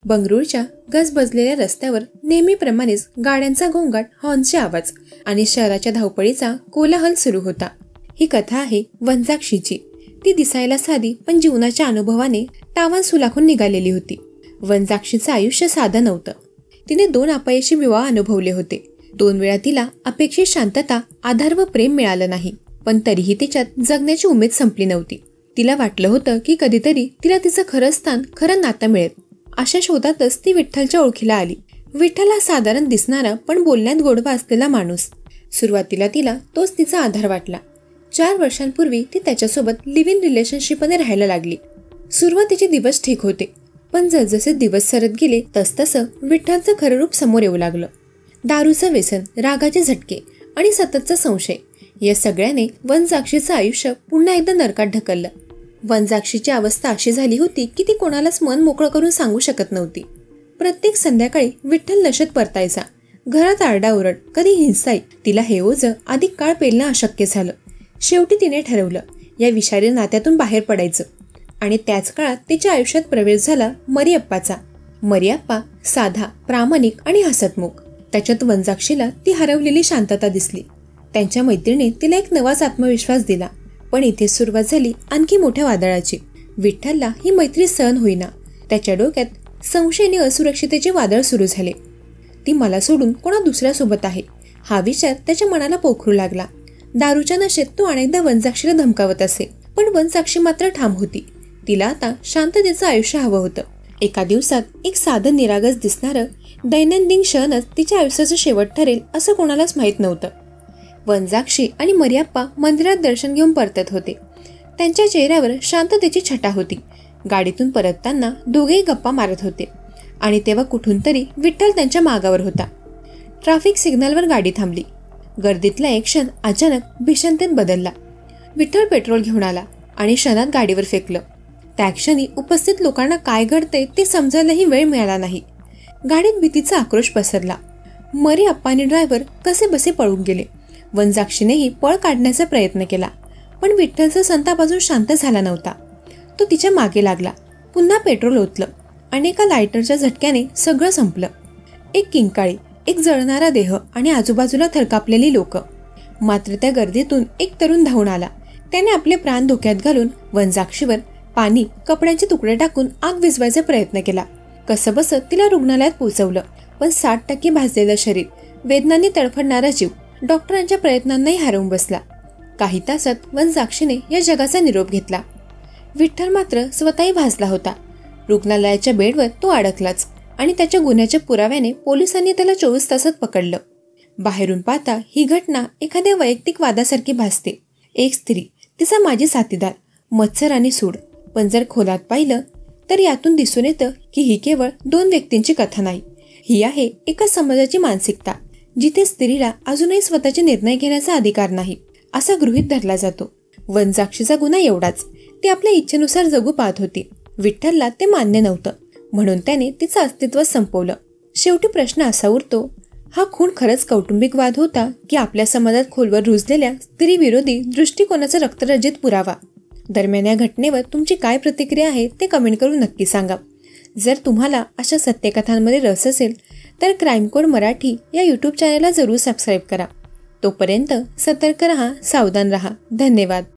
बंगळुरूच्या गजबजलेल्या रस्त्यावर नेहमीप्रमाणेच गाड्यांचा गोंगाट, हॉर्नचे आवाज आणि शहराच्या धावपळीचा कोलाहल सुरू होता. ही कथा आहे वनजाक्षीची. ती दिसायला साधी पण जीवनाच्या अनुभवाने टावान सुलाखून निघालेली होती. वनजाक्षीचं आयुष्य साधं नव्हतं. तिने 2 अपयशी विवाह अनुभवले होते. 2 वेळा तिला अपेक्षित शांतता, आधार व प्रेम मिळालं नाही. पण तरीही तिच्यात जगण्याची उमेद संपली नव्हती. तिला वाटलं होतं की कधीतरी तिला तिचं खरं स्थान, खरं नातं मिळेल. अशा शोधातच ती विठ्ठलच्या ओळखीला आली. विठ्ठल हा साधारण दिसणारा पण बोलण्यात गोडवा असलेला माणूस. सुरुवातीला तिला तोच तिचा आधार वाटला. 4 वर्षांपूर्वी ती त्याच्यासोबत लिव्ह इन रिलेशनशिपमध्ये राहायला लागली. सुरुवातीचे दिवस ठीक होते, पण जसजसे दिवस सरत गेले तसतसं विठ्ठलचं खरं रूप समोर येऊ लागलं. दारूचं व्यसन, रागाचे झटके आणि सततचा संशय या सगळ्याने वनजाक्षीचं आयुष्य पुन्हा एकदा नरकात ढकललं. वनजाक्षीची अवस्था अशी झाली होती की ती कोणालाच मन मोकळं करून सांगू शकत नव्हती. प्रत्येक संध्याकाळी विठ्ठल नशेत परतायचा. घरात आरडाओरड, कधी हिंसाई. तिला हे ओझं अधिक काळ पेलणं अशक्य झालं. शेवटी तिने ठरवलं या विषारी नात्यातून बाहेर पडायचं. आणि त्याच काळात तिच्या आयुष्यात प्रवेश झाला मरियप्पाचा. मरियप्पा साधा, प्रामाणिक आणि हसतमुख. त्याच्यात वनजाक्षीला ती हरवलेली शांतता दिसली. त्यांच्या मैत्रिणीने तिला एक नवाच आत्मविश्वास दिला. पण इथे सुरुवात झाली आणखी मोठ्या वादळाची. विठ्ठलला ही मैत्री सहन होईना. त्याच्या डोक्यात संशय आणि असुरक्षितेचे वादळ सुरू झाले. ती मला सोडून कोणा दुसऱ्यासोबत आहे हा विचार त्याच्या मनाला पोखरू लागला. दारूच्या नशेत तो अनेकदा वनजाक्षीला धमकावत असे, पण वनजाक्षी मात्र ठाम होती. तिला आता शांततेचं आयुष्य हवं होतं. एका दिवसात एक साधं निरागस दिसणारं दैनंदिन क्षणच तिच्या आयुष्याचं शेवट ठरेल असं कोणालाच माहीत नव्हतं. वनजाक्षी आणि मरियप्पा मंदिरात दर्शन घेऊन परतत होते. त्यांच्या चेहऱ्यावर शांततेची छटा होती. गाडीतून परतताना दोघेही गप्पा मारत होते आणि तेव्हा कुठून तरी विठ्ठल त्यांच्या मागावर होता. ट्रॅफिक सिग्नलवर गाडी थांबली. गर्दीतला एक क्षण अचानक भीषणतेत बदलला. विठ्ठल पेट्रोल घेऊन आला आणि क्षणात गाडीवर फेकलं. त्या क्षणी उपस्थित लोकांना काय घडतंय ते समजायलाही वेळ मिळाला नाही. गाडीत भीतीचा आक्रोश पसरला. मरियप्पा आणि ड्रायव्हर कसे बसे पळून गेले. वनजाक्षीनेही पळ काढण्याचा प्रयत्न केला, पण विठ्ठलचा संताप अजून शांत झाला नव्हता. तो तिच्या मागे लागला. पुन्हा पेट्रोल ओतलं आणि एका लायटरच्या झटक्याने सगळं संपलं. एक किंकाळी, एक जळणारा देह आणि आजूबाजूला थरकापलेली लोक. मात्र त्या गर्दीतून एक तरुण धावून आला. त्याने आपले प्राण धोक्यात घालून वनजाक्षीवर पाणी, कपड्यांचे तुकडे टाकून आग विझवायचा प्रयत्न केला. कसंबसं तिला रुग्णालयात पोहोचवलं, पण 60% भाजलेलं शरीर, वेदनांनी तडफडणारा जीव डॉक्टरांच्या प्रयत्नांनाही हरवून बसला. काही तासात वनजाक्षीने या जगाचा निरोप घेतला. विठ्ठल मात्र स्वतःही भाजला होता. रुग्णालयाच्या बेडवर तो अडकलाच आणि त्याच्या गुन्ह्याच्या पुराव्याने पोलिसांनी त्याला 24 तासात पकडलं. बाहेरून पाहता ही घटना एखाद्या वैयक्तिक वादासारखी भासते. एक स्त्री, तिचा माजी साथीदार, मत्सर आणि सूड. पण जर खोलात पाहिलं तर यातून दिसून येतं की ही केवळ 2 व्यक्तींची कथा नाही. ही आहे एका समाजाची मानसिकता, जिथे स्त्रीला अजूनही स्वतःचे निर्णय घेण्याचा अधिकार नाही असा गृहीत धरला जातो. वनजाक्षीचा गुन्हा एवढाच, ती आपल्या इच्छेनुसार जगू पाहत होती. विठ्ठलला ते मान्य नव्हतं, म्हणून त्याने तिचं अस्तित्व संपवलं. शेवटी प्रश्न असा उरतो, हा खून खरंच कौटुंबिक वाद होता की आपल्या समाजात खोलवर रुजलेल्या स्त्रीविरोधी दृष्टिकोनाचा रक्तरंजित पुरावा? दरम्यान या घटनेवर तुमची काय प्रतिक्रिया आहे ते कमेंट करून नक्की सांगा. जर तुम्हाला अशा सत्यकथांमध्ये रस असेल तर क्राईम कोड मराठी या यूट्यूब चॅनलला जरूर सबस्क्राईब करा. तोपर्यंत सतर्क रहा, सावधान रहा. धन्यवाद.